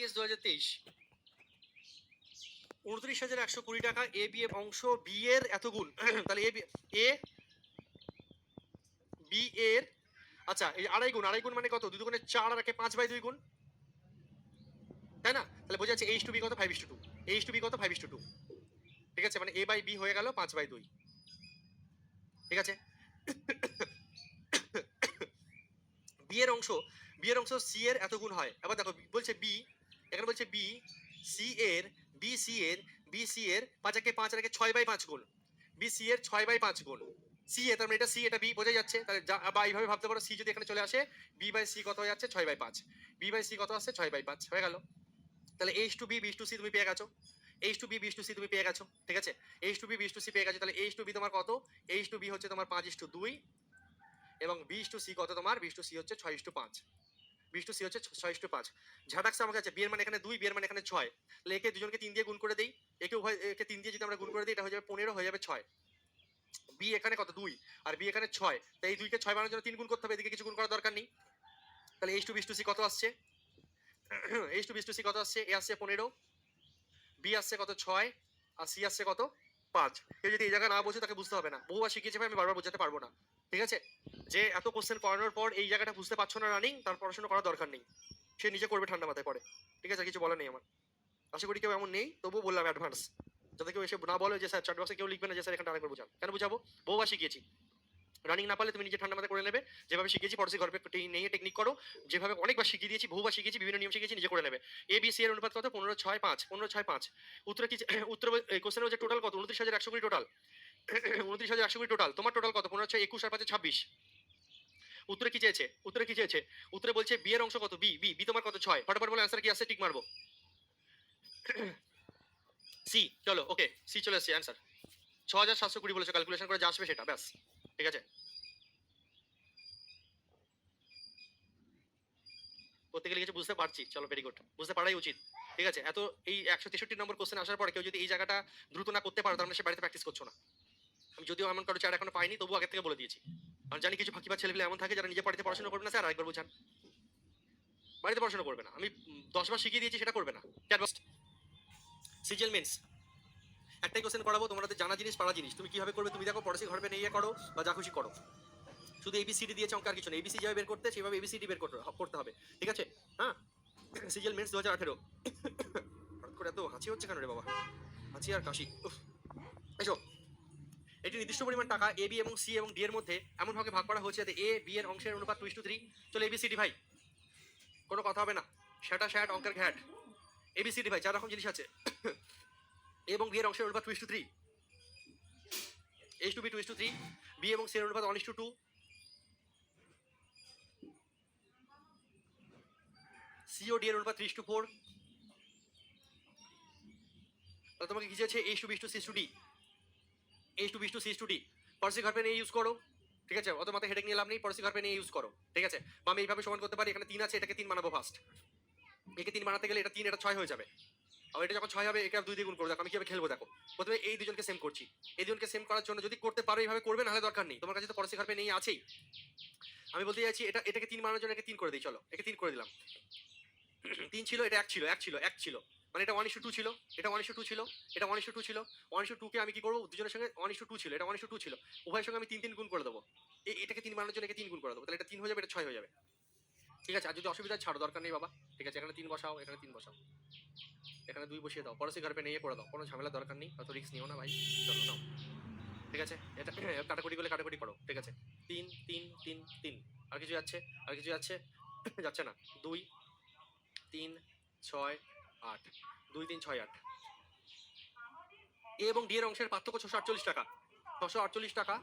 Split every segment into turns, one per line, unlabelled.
GPS 2023, 29,120 টাকা। A B এর অংশ বি এর এত গুণ। তাহলে এ বি এর, আচ্ছা এই আড়াই গুণ মানে কত? 2 দুগুণে 4 আর একে 5/2 গুণ, তাই না? তাহলে বোঝা যাচ্ছে এইচ টু বি কত? 5:2। এইচ টু বি কত? 5:2। ঠিক আছে, মানে এ বাই বি হয়ে গেল 5/2। ঠিক আছে, বি এর অংশ সি এর এত গুণ হয়। এবার দেখো বলছে বি, এখানে বলছে বি সি এর, বি সি এর 5 একে 5 আর একে 6/5 গুণ, বি সি এর 6/5 গুণ। সি এ, তার মানে এটা সি, এটা বি, বোঝা যাচ্ছে। তাহলে বা এইভাবে ভাবতে পারো, সি যদি এখানে চলে আসে, বি বাই সি কত হয়ে যাচ্ছে? 6/5। বি বাই সি কত আসছে? 6/5 হয়ে গেল। তাহলে এইচ টু বি বিচ টু সি তুমি পেয়ে গেছো, এইচ টু বি বিচ টু সি তুমি পেয়ে গেছো। ঠিক আছে, এইচ টু বি বিচ টু সি পেয়ে গেছো। তাহলে এইচ টু বি তোমার কত? এইচ টু বি হচ্ছে তোমার 5:2, এবং বিচ টু সি কত তোমার? বিচ টু সি হচ্ছে 6:5। বিচ টু সি হচ্ছে 6:5। ঝাটাক্স আমার কাছে, বি এর মানে এখানে 2, বি এর মানে এখানে 6। তাহলে একে দুজনকে 3 দিয়ে গুণ করে দেই, একে উভয় একে 3 দিয়ে যদি আমরা গুণ করে দিই, এটা হয়ে যাবে 15, হয়ে যাবে 6। বি এখানে কত? 2, আর বি এখানে 6। তাই এই 2 কে 6 বানানোর জন্য 3 গুণ করতে হবে, এদিকে কিছু গুণ করার দরকার নেই। তাহলে এইচ টু বিচ টু সি কত আসছে? এইচ টু বিচ টু সি কত আসছে? এ আসছে 15, বি আসছে কত? 6, আর সি আসছে কত? 5। কেউ যদি এই জায়গা না বোঝে তাকে বুঝতে হবে না, বহুবার শিখিয়েছে ভাই, আমি বারবার বোঝাতে পারবো না। ঠিক আছে, যে এত কোশ্চেন করানোর পর এই জায়গাটা বুঝতে পারছো না রানিং, তার পড়াশোনা করার দরকার নেই, সে নিজে করবে ঠান্ডা মাথায় পড়ে। ঠিক আছে, কিছু বলার নেই আমার। আশা করি কেউ এমন নেই, তবুও বললাম অ্যাডভান্স, যাতে কেউ এসে না বলে যে স্যার চ্যাট বক্সে কেউ লিখবে না যে স্যার এখানে আরেকবার বোঝান। কেন বুঝাবো? বহুবার শিখিয়েছি। রানিং না পারলে তুমি নিজে ঠান্ডা মাথায় করে নেবে, যেভাবে শিখিয়েছি পড়াশি ঘর নিয়ে টেকনিক করো, যেভাবে অনেকবার শিখিয়ে দিয়েছি, বহুবার শিখিয়েছি, বিভিন্ন নিয়ম শিখিয়েছি, নিজে করে নেবে। এ বি সি এর অনুপাত কত? 15/6/5, 15/6/5। উত্তর কি? উত্তর কোশ্চেনের হচ্ছে টোটাল কত? 29,120 টোটাল। 29,120 টোটাল। তোমার টোটাল কত? 15/6/21 আর 5 26। উত্তরে কি চেয়েছে? উত্তরে বলছে বি এর অংশ কত? বি বি বি তোমার কত? 6। ফটাফট বলে অ্যান্সার কি আসছে, টিক মারবো। সি, চলো ওকে, সি চলে এসেছে অ্যান্সার। 6,720 বলেছো, ক্যালকুলেশন করে যা আসবে সেটা, ব্যাস। ঠিক আছে, করতে গেলে কিছু বুঝতে পারছি, চলো ভেরি গুড, বুঝতে পারাই উচিত। ঠিক আছে, এত এই 163 নম্বর কোশ্চেন আসার পরে কেউ যদি এই জায়গাটা দ্রুত না করতে পারো, তার মানে সে বাড়িতে প্র্যাকটিস করছো না। আমি যদিও এমন কারো চ্যাট এখনো পাইনি, তবু আগে থেকে বলে দিয়েছি। কারণ জানি কিছু ফাঁকিবাজ ছেলেগুলো এমন থাকে যারা নিজে বাড়িতে পড়াশোনা করবে না, স্যার আরেকবার বুঝান, বাড়িতে পড়াশোনা করবে না। আমি 10 বার শিখিয়ে দিয়েছি, সেটা করবে না। সিজিএল মেন্স একটাই কোশ্চেন করাবো, তোমাদের জানা জিনিস, পারা জিনিস, তুমি কিভাবে করবে তুমি দেখো, পড়াশি ঘর নিয়ে করো বা যা খুশি করো, শুধু এবিসিডি দিয়েছে, অঙ্ক আর কিছু নেই। এবিসি যেভাবে বের করতে, সেভাবে এবিসিডি বের করতে হবে। ঠিক আছে, হ্যাঁ। CGL mains 2018। হঠাৎ করে এত হাঁচি হচ্ছে কেন রে বাবা? হাঁচি আর কাশি, এসো। এটি নির্দিষ্ট পরিমাণ টাকা এ বি এবং সি এবং ডি এর মধ্যে এমন ভাবে ভাগ করা হয়েছে যাতে এ বি এর অংশের অনুপাত 2:3। চলো এবিসিডি ভাই, কোনো কথা হবে না, সেটা শ্যাট অঙ্কের ঘ্যাট। এবিসিডি ভাই, 4 রকম জিনিস আছে। এ এবং বি এর অংশের অনুপাত 2:3, এইচ টু বি 2:3, বি এবং সি এর অনুপাত 1:2, সি ও ডি এর অনুপাত 3:4। তাহলে তোমাকে কি চেয়েছে? H to B to C to D, H to B to C to D. পড়াশি ঘর নিয়ে ইউজ করো। ঠিক আছে, অত মাথায় হেডেক নিয়ে লাভ নেই, পড়াশি ঘর নিয়ে ইউজ করো। ঠিক আছে, বা আমি এইভাবে সমান করতে পারি, এখানে 3 আছে, এটাকে 3 বানাবো ফার্স্ট। একে 3 বানাতে গেলে এটা 3, এটা 6 হয়ে যাবে। আর এটা যখন 6 হবে, একে 2 দিয়ে গুণ করবো। দেখো আমি কিভাবে খেলবো, দেখো। প্রথমে এই দুজনকে সেম করছি, এই দুজনকে সেম করার জন্য যদি করতে পারো এইভাবে করবে, নাহলে দরকার নেই। তোমার কাছে তো পড়াশি ঘর নেই আছেই। আমি বলতে চাইছি এটাকে 3 বানানোর জন্য একে 3 করে দিই। চলো একে 3 করে দিলাম। 3 ছিল, এটা 1 ছিল, মানে এটা 1:2 ছিল, এটা 1:2 ছিল, এটা 1:2 ছিল। 1:2 কে আমি কি করবো? দুজনের সঙ্গে 1:2 ছিল, এটা 1:2 ছিল, উভয়ের সঙ্গে আমি 3 গুণ করে দেবো। এটাকে 3 বানানোর জন্য একে 3 গুণ করে দেবো, তাহলে এটা 3 হয়ে যাবে, এটা 6 হয়ে যাবে। ঠিক আছে, আর যদি অসুবিধা ছাড়ো, দরকার নেই বাবা। ঠিক আছে, এখানে 3 বসাও, এখানে 3 বসাও, এখানে 2 বসিয়ে দাও, পড়াশি ঘর নিয়ে করে দাও, কোনো ঝামেলা দরকার নেই, অত রিস্ক নিও না ভাই। চলো নাও। ঠিক আছে, এটা কাটাকুটি করলে কাটাকুটি করো। ঠিক আছে, 3 3 3 3। আর কিছু যাচ্ছে? আর কিছু যাচ্ছে? যাচ্ছে না। 2 3 6 8, 2 3 6 8। এ এবং ডি এর অংশের পার্থক্য 648 টাকা। 648 টাকা,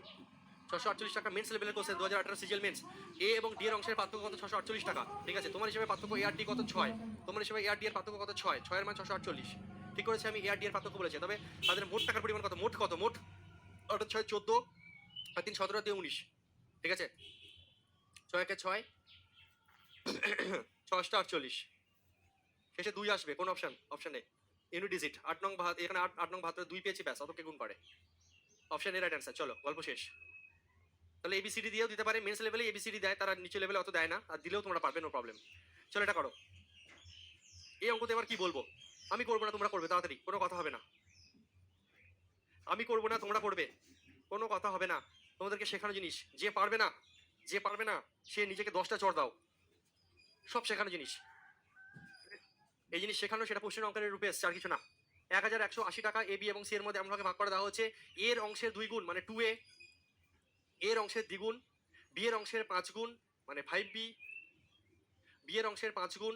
648 টাকা। মেন্স লেভেলের কোশ্চেন 2018 সিজিএল মেন্স। এ এবং ডি এর অংশের পার্থক্য কত? 648 টাকা। ঠিক আছে, তোমার হিসেবে পার্থক্য এ আর ডি কত? 6। তোমার হিসেবে এ আর ডি এর পার্থক্য কত? 6। 6 এর মান 648। ঠিক করেছে আমি, এ আর ডি এর পার্থক্য বলেছে। তবে তাদের মোট টাকার পরিমাণ কত? মোট কত? মোট 8 6 14, আর 3 17 দিয়ে 19। ঠিক আছে, 6 একে 6, 6 48, শেষে 2 আসবে। কোন অপশন নেই, ইউনি ডিজিট 8 নং ভাত, এখানে 8 নং ভাতের 2 পেয়েছি, ব্যাস, অতকে গুণ করে। Option A right answer. চলো গল্প শেষ। তাহলে এবিসিডি দিয়েও দিতে পারে, মেন্স লেভেলে এবিসিডি দেয়, তারা নিচে লেভেলে অত দেয় না, আর দিলেও তোমরা পারবে, নো প্রবলেম। চলো এটা করো। এই অঙ্কতে এবার কি বলবো? আমি করবো না, তোমরা করবে, তাড়াতাড়ি, কোনো কথা হবে না। আমি করবো না, তোমরা করবে, কোনো কথা হবে না। তোমাদেরকে শেখানো জিনিস, যে পারবে না, যে পারবে না সে নিজেকে 10টা চড় দাও, সব শেখানো জিনিস। এই জিনিস শেখানো, সেটা প্রশ্নের অঙ্কের রূপে এসছে, আর কিছু না। 1180 টাকা এ বি এবং সি এর মধ্যে এমনভাবে ভাগ করে দেওয়া হচ্ছে, এর অংশের 2 গুণ মানে 2a, এর অংশের দ্বিগুণ, বি এর অংশের 5 গুণ মানে 5b, বি এর অংশের 5 গুণ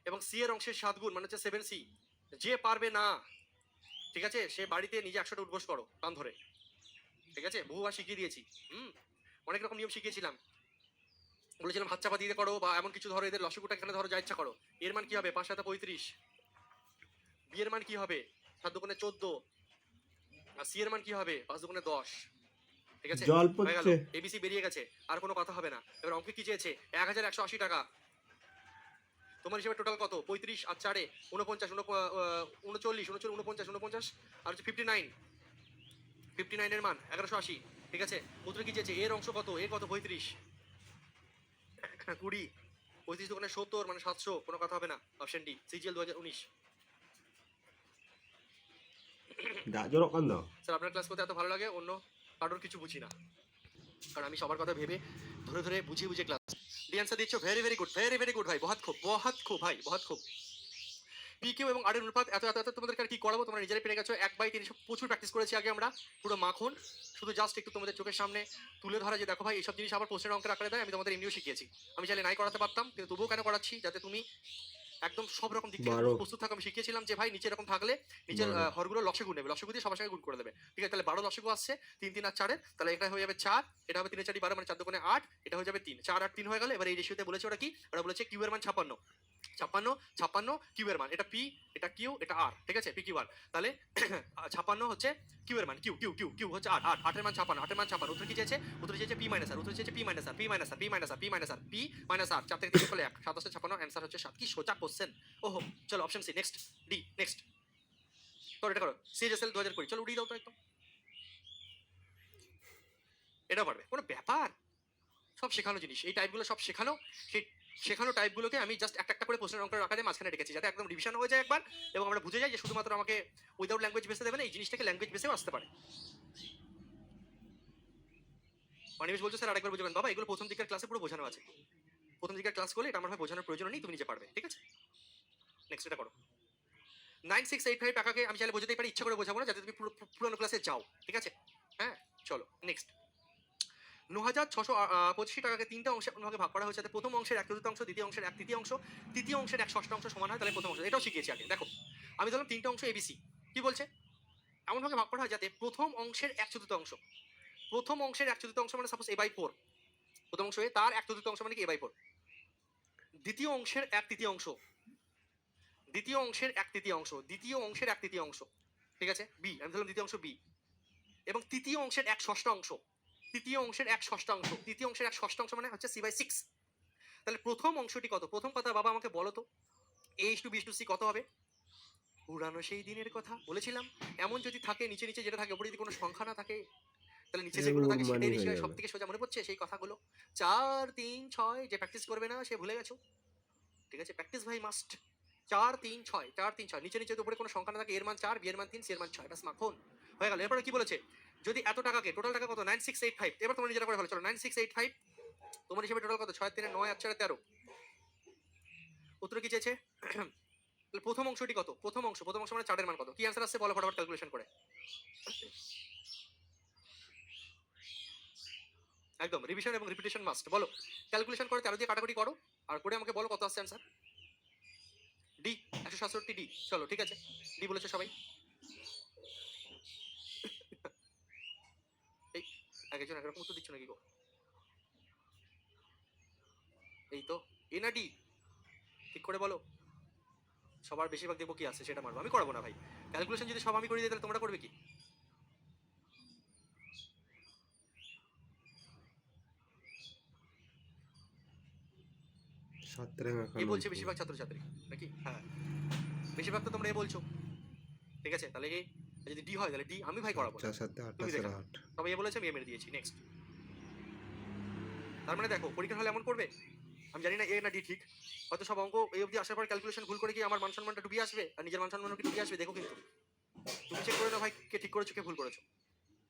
এবং সি এর অংশের 7 গুণ মানে হচ্ছে 7c। যে পারবে না, ঠিক আছে, সে বাড়িতে নিজে 100টা উদ্বোস করো কান ধরে, ঠিক আছে? বহুবার শিখিয়ে দিয়েছি। অনেক রকম নিয়ম শিখিয়েছিলাম, বলেছিলাম হাত চাপা দিয়ে করো, বা এমন কিছু ধরো, এদের লসগুটা এখানে ধরো, যা ইচ্ছা করো। এর মান কি হবে? 5 7 35। বি এর মান কি হবে? 7 দুগুণে 14। আর সি এর মান কি হবে? 5 দুগুণে 10। ঠিক আছে,
জল
হয়ে গেল,
পড়ছে।
এবিসি বেরিয়ে গেছে, আর কোনো কথা হবে না। এবার অঙ্কে কি চেয়েছে? 1180 টাকা। তোমার হিসেবে টোটাল কত? 35 আর 4 49, 39, 49, 49 আর হচ্ছে 59। 59 এর মান 1180। ঠিক আছে, উত্তরে কি চেয়েছে? এর অংশ কত? এ কত? 35, 20, 35 দোকানে 70 মানে 700, কোনো কথা হবে না। Option D, CGL 2019।
Dak jorok kan dah.
Sir আপনার ক্লাস করতে এত ভালো লাগে, অন্য কারোর কিছু বুঝি না, কারণ আমি সবার কথা ভেবে ধরে ধরে বুঝিয়ে বুঝিয়ে ক্লাস। ডি আনসার দিচ্ছ, very very good, very very good ভাই, বহুত খুব ভাই, বহুত খুব। পি কিউ এবং আর এর অনুপাত এত এত এত তোমাদেরকে আর কি করাবো, তোমরা নিজেরাই পেরে গেছো। 1/3 সব প্রচুর প্র্যাকটিস করেছি আগে আমরা, পুরো মাখন। শুধু জাস্ট একটু তোমাদের চোখের সামনে তুলে ধরা, যে দেখো ভাই এইসব জিনিস আবার প্রশ্নের অঙ্কের আকারে দেয়, আমি তোমাদের এমনিও শিখিয়েছি। আমি চাইলে নাই করাতে পারতাম, কিন্তু তবুও কেন করাচ্ছি? যাতে তুমি একদম সব রকম দিক থেকে
বারো।
প্রস্তুত থাকো। আমি শিখিয়েছিলাম যে ভাই নিচে এরকম থাকলে নিচের
বারো।
হরগুলো লসে গুণ নেবে, লসে দিয়ে সবার সঙ্গে গুণ করে দেবে। ঠিক আছে, তাহলে 12 লসে আসছে, 3 3 আর 4, তাহলে এটা হয়ে যাবে 4, এটা হবে 3 4 12 মানে 4 দুগুণে 8, এটা হয়ে যাবে 3, 4 8 3 হয়ে গেল। এবার এই রেশিওতে বলেছে ওরা কি? ওরা বলেছে কিউ এর মান 56, 56 কিউ এর মান, এটা পি, এটা কিউ, এটা আর। ঠিক আছে, পি কিউ আর। তাহলে 56 হচ্ছে কিউ এর মান, কিউ কিউ কিউ কিউ হচ্ছে 8, 8 এর মান 56, 8 এর মান 56। উত্তর কি চেয়েছে? উত্তর চেয়েছে পি মাইনাস আর, উত্তর চেয়েছে পি মাইনাস আর, পি মাইনাস আর, পি মাইনাস আর, পি মাইনাস আর, পি মাইনাস আর। 4 থেকে 3 করলে 1, 7 56, অ্যান্সার হচ্ছে 7। কি সোজা কোশ্চেন! ওহো, চলো option C, next. D, next করো, এটা করো, সিএসএল 2020। চলো উড়িয়ে দাও তো একদম, এটা পারবে, কোনো ব্যাপার। সব শেখানো জিনিস, এই টাইপগুলো সব শেখানো। সেই শেখানো টাইপগুলোকে আমি জাস্ট একটা একটা করে প্রশ্নের অঙ্কের আকারে মাঝখানে রেখেছি, যাতে একদম রিভিশন হয়ে যায় একবার, এবং আমরা বুঝে যাই যে শুধুমাত্র আমাকে উইদাউট ল্যাঙ্গুয়েজ বেসে দেবে না, এই জিনিসটাকে ল্যাঙ্গুয়েজ বেসেও আসতে পারে। অনিমেষ বলছো স্যার আরেকবার বুঝবেন। বাবা এগুলো প্রথম দিকের ক্লাসে পুরো বোঝানো আছে, প্রথম দিকের ক্লাস করলে এটা আমার হয় বোঝানোর প্রয়োজন নেই, তুমি নিজে পারবে। ঠিক আছে, নেক্সট এটা করো। 9685 টাকাকে আমি চাইলে বোঝাতেই পারি, ইচ্ছা করে বোঝাবো না, যাতে তুমি পুরোনো ক্লাসে যাও। ঠিক আছে, হ্যাঁ চলো নেক্সট। 9685 টাকাকে 3টা অংশে ভাগে ভাগ করা হয়েছে, যাতে প্রথম অংশের 1/4, দ্বিতীয় অংশের 1/3, তৃতীয় অংশের 1/6 সমান হয়। তাহলে প্রথম অংশ, এটাও শিখিয়েছি আগে। দেখো আমি ধরলাম 3টে অংশ এবিসি, কি বলছে? এমন ভাবে ভাগ করা হয় যাতে প্রথম অংশের 1/4, প্রথম অংশের 1/4 মানে সাপোজ a/4, প্রথম অংশ এ, তার 1/4 মানে কি a/4। দ্বিতীয় অংশের 1/3, দ্বিতীয় অংশের 1/3, দ্বিতীয় অংশের 1/3, ঠিক আছে, বি, আমি ধরলাম দ্বিতীয় অংশ বি, এবং তৃতীয় অংশের 1/6, তৃতীয় অংশের 1/6, তৃতীয় অংশের 1/6 মানে হচ্ছে c/6। তাহলে প্রথম অংশটি কত? প্রথম কথা বাবা আমাকে বলো তো, a/b/c কত হবে? পুরানো সেই দিনের কথা বলেছিলাম, এমন যদি থাকে নিচে নিচে যেটা থাকে, উপরে যদি কোনো সংখ্যা না থাকে, তাহলে নিচে যেগুলো থাকে সেটাই
মানি হয়ে
রেশিও। সব
যাবে।
থেকে সোজা মনে পড়ছে সেই কথাগুলো? 4 3 6, যে প্র্যাকটিস করবে না সে ভুলে গেছো। ঠিক আছে, প্র্যাকটিস ভাই মাস্ট। 4 3 6, 4 3 6, নিচে নিচে উপরে কোনো সংখ্যা না থাকে, এর মান 4, বি এর মান 3, সি এর মান 6, ব্যাস মাখন হয়ে গেল। এরপরে কি বলেছে? যদি এত টাকাকে, টোটাল টাকা কত? 9685। এবার তোমরা নিজেরা করে ফেলো, চলো 9685, তোমার হিসেবে টোটাল কত? 6 3 9 আর 4 13। উত্তর কি চেয়েছে? প্রথম অংশটি কত? প্রথম অংশ মানে 4 এর মান কত? কি অ্যান্সার আসছে বলো ফটাফট ক্যালকুলেশন করে। একদম রিভিশন এবং রিপিটেশন মাস্ট। বলো ক্যালকুলেশন করে 13 দিয়ে কাটাকুটি করো, আর করে আমাকে বলো কত আসছে অ্যান্সার। D, 167 D. চলো ঠিক আছে, ডি বলেছে সবাই। এই একজন একরকম উত্তর দিচ্ছ নাকি গো? এই তো, এ না ডি? ঠিক করে বলো। সবার বেশিরভাগ দেখবো কি আসছে সেটা মারবো, আমি করাবো না ভাই। ক্যালকুলেশন যদি সব আমি করে দিই তাহলে তোমরা করবে কি? এ বলছে বেশিরভাগ ছাত্রছাত্রী নাকি? হ্যাঁ, বেশিরভাগ তো তোমরা এ বলছো। ঠিক আছে, তাহলে এ, যদি ডি হয় তাহলে ডি, আমি ভাই করাবো না, তুমি দেখো। তবে এ বলেছে, আমি এ মেরে দিয়েছি। নেক্সট। তার মানে দেখো পরীক্ষার হলে এমন করবে, আমি জানি না এ না ডি ঠিক, হয়তো সব অঙ্ক এই অবধি আসার পর ক্যালকুলেশন ভুল করে কি আমার মান সম্মানটা ডুবিয়ে আসবে, আর নিজের মান সম্মানও কি ডুবিয়ে আসবে, দেখো কিন্তু তুমি চেক করে নাও ভাই কে ঠিক করেছো কে ভুল করেছো।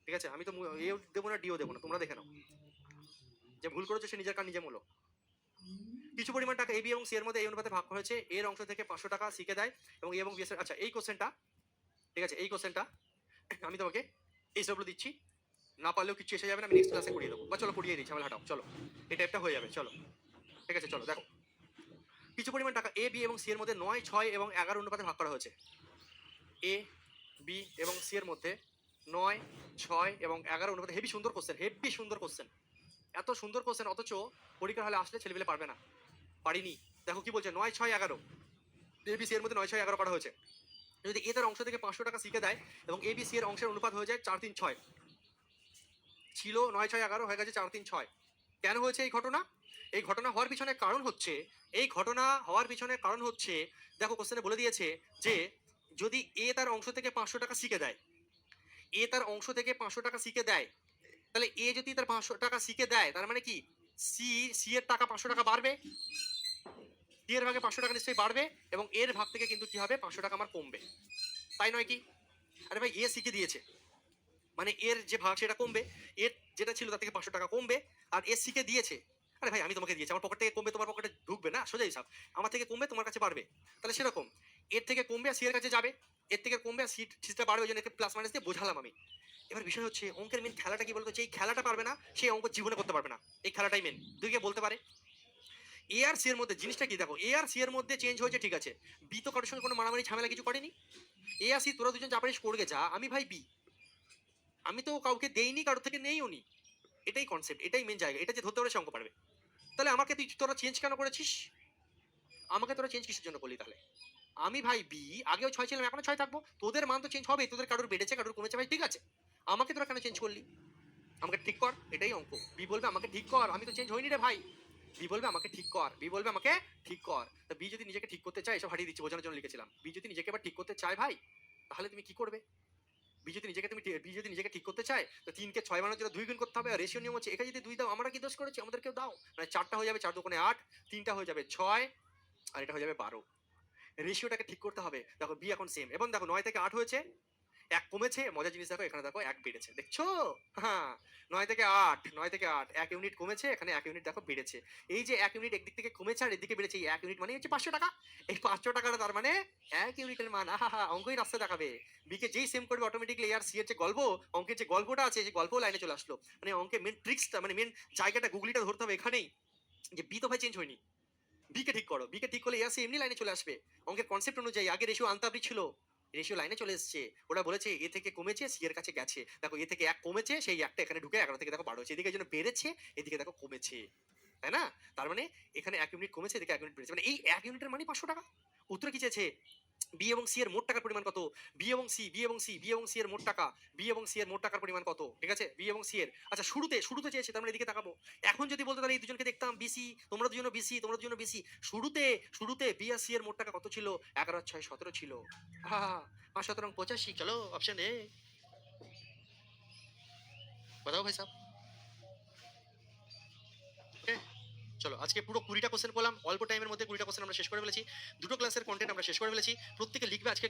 ঠিক আছে, আমি তো এও দেবো না ডিও দেবো না, তোমরা দেখে নাও, যে ভুল করেছো সে নিজের কাজ নিজে মূল্য। কিছু পরিমাণ টাকা এ বি এবং সি এর মধ্যে এই অনুপাতে ভাগ হয়েছে, এর অংশ থেকে 500 টাকা সিকে দেয় এবং এ এবং বি এর, আচ্ছা এই কোশ্চেনটা, ঠিক আছে এই কোশ্চেনটা আমি তোমাকে এই সবগুলো দিচ্ছি, না পারলেও কিছু এসে যাবে না, আমি নেক্সট ক্লাসে করিয়ে দেবো, বা চলো করিয়ে দিচ্ছি, আমার হাঁটাও চলো, এই টাইপটা হয়ে যাবে চলো। ঠিক আছে চলো দেখো, কিছু পরিমাণ টাকা এ বি এবং সি এর মধ্যে 9, 6 এবং 11 অনুপাতে ভাগ করা হয়েছে। এ বি এবং সি এর মধ্যে 9, 6 এবং 11 অনুপাতে, হেভি সুন্দর কোশ্চেন, হেভি সুন্দর কোশ্চেন, এত সুন্দর কোশ্চেন অথচ পরীক্ষার হলে আসলে ছেলেপেলে পারবে না, পারিনি। দেখো কি বলছে, 9, 6, 11 এ বি সি এর মধ্যে 9, 6, 11 করা হয়েছে। যদি এ তার অংশ থেকে 500 টাকা শিখে দেয় এবং এ বি সি এর অংশের অনুপাত হয়ে যায় 4, 3, 6, ছিল 9, 6, 11 হয়ে গেছে 4, 3, 6। কেন হয়েছে এই ঘটনা? এই ঘটনা হওয়ার পিছনে কারণ হচ্ছে, এই ঘটনা হওয়ার পিছনে কারণ হচ্ছে, দেখো কোশ্চেনে বলে দিয়েছে যে যদি এ তার অংশ থেকে 500 টাকা শিখে দেয়, এ তার অংশ থেকে 500 টাকা শিখে দেয়, তাহলে এ যদি তার 500 টাকা শিখে দেয় তার মানে কি সি এর টাকা 500 টাকা বাড়বে, সি এর ভাগে 500 টাকা নিশ্চয়ই বাড়বে এবং এর ভাগ থেকে কিন্তু কি হবে 500 টাকা আমার কমবে, তাই নয় কি? আরে ভাই এ শিখে দিয়েছে মানে এর যে ভাগ সেটা কমবে, এর যেটা ছিল তার থেকে 500 টাকা কমবে, আর এ শিখে দিয়েছে, আরে ভাই আমি তোমাকে দিয়েছি, আমার পকেট থেকে কমবে তোমার পকেটে ঢুকবে না, সোজা হিসাব, আমার থেকে কমবে তোমার কাছে বাড়বে, তাহলে সেরকম এর থেকে কমবে আর সি এর কাছে যাবে, এর থেকে কমবে আর সিটা বাড়বে, ওই জন্য একে প্লাস মাইনাস দিয়ে বোঝালাম আমি। এবার বিষয় হচ্ছে অঙ্কের মেন খেলাটা কি বলতো, যে এই খেলাটা পারবে না সেই অঙ্ক জীবনে করতে পারবে না, এই খেলাটাই মেন। দুইকে বলতে পারে এ আর সি এর মধ্যে জিনিসটা কি, দেখো এ আর সি এর মধ্যে চেঞ্জ হয়েছে ঠিক আছে, বি তো কারোর সঙ্গে কোনো মারামারি ঝামেলা কিছু করেনি, এ আর সি তোরা দুজন যা পারিস করগে যা, আমি ভাই বি, আমি তো কাউকে দেইনি কারোর থেকে নেইও নি, এটাই কনসেপ্ট, এটাই মেন জায়গা, এটা যে ধরতে পারে সে অঙ্ক পারবে। তাহলে আমাকে তুই তোরা চেঞ্জ কেন করেছিস, আমাকে তোরা চেঞ্জ কিসের জন্য করলি তাহলে? আমি ভাই বি, আগেও 6 ছিলাম এখনো 6 থাকবো, তোদের মান তো চেঞ্জ হবে, তোদের কারোর বেড়েছে কারোর কমেছে ভাই ঠিক আছে, আমাকে তোরা কেন চেঞ্জ করলি, আমাকে ঠিক কর, এটাই অঙ্ক। বি বলবে আমাকে ঠিক কর, আমি তো চেঞ্জ হইনি রে ভাই, বি বলবে আমাকে ঠিক কর, বি বলবে আমাকে ঠিক কর। তা বি যদি নিজেকে ঠিক করতে চায়, এসব হারিয়ে দিচ্ছি বোঝানোর জন্য লিখেছিলাম, বি যদি নিজেকে এবার ঠিক করতে চায় ভাই, তাহলে তুমি কি করবে? বি যদি নিজেকে ঠিক করতে চায় তো 3 কে 6 বানানোর জন্য 2 গুণ করতে হবে, আর রেশিও নিয়ম হচ্ছে এখানে যদি 2 দাও আমরা কি দোষ করেছি, আমাদেরকেও দাও, মানে 4টা হয়ে যাবে 4 দুগুণে 8, 3টা হয়ে যাবে 6 আর এটা হয়ে যাবে 12, রেশিওটাকে ঠিক করতে হবে। দেখো বি এখন সেম, এবং দেখো 9 থেকে 8 হয়েছে, 1 কমেছে, মজার জিনিস দেখো এখানে দেখো 1 বেড়েছে, দেখছো? হ্যাঁ 9 থেকে 8, 9 থেকে 8 1 ইউনিট কমেছে, এখানে 1 ইউনিট দেখো বেড়েছে, এই যে 1 ইউনিট একদিক থেকে কমেছে আর এদিকে বেড়েছে, এই 1 ইউনিট মানে হচ্ছে 500 টাকা, এই 500 টাকাটা তার মানে 1 ইউনিটের মান, আহা অঙ্কই রাস্তা দেখাবে। বি কে যেই সেম করবে অটোমেটিক্যালি আর সি এর যে গল্প, অঙ্কের যে গল্পটা আছে সেই গল্প লাইনে চলে আসলো, মানে অঙ্কের মেন ট্রিক্সটা মানে মেন জায়গাটা গুগলিটা ধরতে হবে এখানেই, যে বি তো ভাই চেঞ্জ হয়নি, বি কে ঠিক করো, বি কে ঠিক করলে এ আর সি এমনি লাইনে চলে আসবে, অঙ্কের কনসেপ্ট অনুযায়ী আগে রেশিও আনতে আপনি ছিল, রেশিও লাইনে চলে এসেছে, ওরা বলেছে এ থেকে কমেছে সি এর কাছে গেছে, দেখো এ থেকে 1 কমেছে সেই 1টা এখানে ঢুকে 11 থেকে দেখো 12 হচ্ছে, এদিকে জন্য বেড়েছে এদিকে দেখো কমেছে, তাই না? তার মানে এখানে 1 ইউনিট কমেছে এদিকে 1 ইউনিট বেড়েছে, মানে এই 1 ইউনিটের মানে 500 টাকা। উত্তর কি চেয়েছে, বি এবং সি এর মোট টাকার পরিমাণ কত, বি এবং সি এর মোট টাকা, বি এবং সি এর মোট টাকার পরিমাণ কত, ঠিক আছে বি এবং সি এর, আচ্ছা শুরুতে চেয়েছে তার মানে এদিকে তাকাবো, এখন যদি বলতো তাহলে এই দুজনকে দেখতাম বিসি, তোমরা দুজনও বিসি তোমরা দুজনও বিসি, শুরুতে বি আর সি এর মোট টাকা কত ছিল, 11 আর 6 17 ছিল, হ্যাঁ 5 17 85, চলো অপশন এ बताओ भाई साहब। ওকে চলো আজকে পুরো 20টা কোশ্চেন করলাম, অল্প টাইমের মধ্যে 20টা কোশ্চেন আমরা শেষ করে ফেলেছি, দুটো ক্লাসের কন্টেন্ট আমরা শেষ করে ফেলেছি, প্রত্যেকে লিখবে আজকে